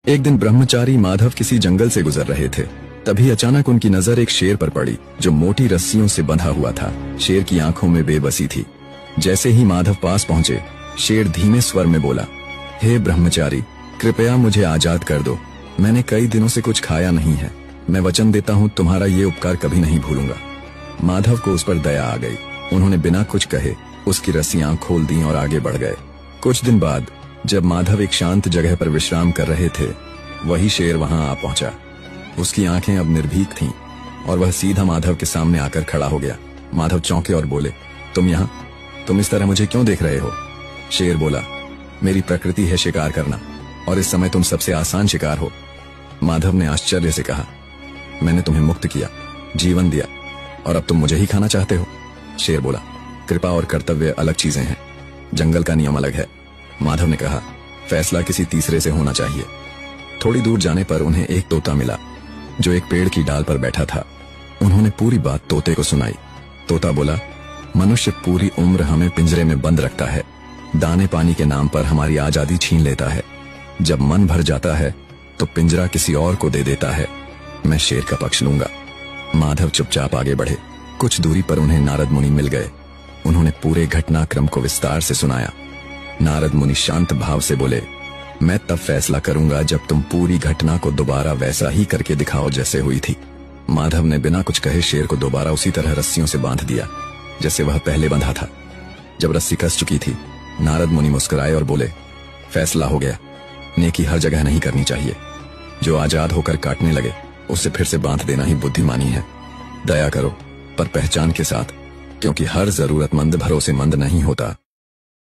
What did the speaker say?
एक दिन ब्रह्मचारी माधव किसी जंगल से गुजर रहे थे। तभी अचानक उनकी नजर एक शेर पर पड़ी जो मोटी रस्सियों से बंधा हुआ था। शेर की आंखों में बेबसी थी। जैसे ही माधव पास पहुंचे, शेर धीमे स्वर में बोला, हे ब्रह्मचारी, कृपया मुझे आजाद कर दो। मैंने कई दिनों से कुछ खाया नहीं है। मैं वचन देता हूँ तुम्हारा ये उपकार कभी नहीं भूलूंगा। माधव को उस पर दया आ गई। उन्होंने बिना कुछ कहे उसकी रस्सियां खोल दी और आगे बढ़ गए। कुछ दिन बाद जब माधव एक शांत जगह पर विश्राम कर रहे थे, वही शेर वहां आ पहुंचा। उसकी आंखें अब निर्भीक थीं और वह सीधा माधव के सामने आकर खड़ा हो गया। माधव चौंके और बोले, तुम यहाँ? तुम इस तरह मुझे क्यों देख रहे हो? शेर बोला, मेरी प्रकृति है शिकार करना और इस समय तुम सबसे आसान शिकार हो। माधव ने आश्चर्य से कहा, मैंने तुम्हें मुक्त किया, जीवन दिया और अब तुम मुझे ही खाना चाहते हो? शेर बोला, कृपा और कर्तव्य अलग चीजें हैं, जंगल का नियम अलग है। माधव ने कहा, फैसला किसी तीसरे से होना चाहिए। थोड़ी दूर जाने पर उन्हें एक तोता मिला जो एक पेड़ की डाल पर बैठा था। उन्होंने पूरी बात तोते को सुनाई। तोता बोला, मनुष्य पूरी उम्र हमें पिंजरे में बंद रखता है, दाने पानी के नाम पर हमारी आजादी छीन लेता है। जब मन भर जाता है तो पिंजरा किसी और को दे देता है। मैं शेर का पक्ष लूंगा। माधव चुपचाप आगे बढ़े। कुछ दूरी पर उन्हें नारद मुनि मिल गए। उन्होंने पूरे घटनाक्रम को विस्तार से सुनाया। नारद मुनि शांत भाव से बोले, मैं तब फैसला करूंगा जब तुम पूरी घटना को दोबारा वैसा ही करके दिखाओ जैसे हुई थी। माधव ने बिना कुछ कहे शेर को दोबारा उसी तरह रस्सियों से बांध दिया जैसे वह पहले बंधा था। जब रस्सी कस चुकी थी, नारद मुनि मुस्कुराए और बोले, फैसला हो गया। नेकी हर जगह नहीं करनी चाहिए। जो आजाद होकर काटने लगे उसे फिर से बांध देना ही बुद्धिमानी है। दया करो, पर पहचान के साथ, क्योंकि हर जरूरतमंद भरोसेमंद नहीं होता।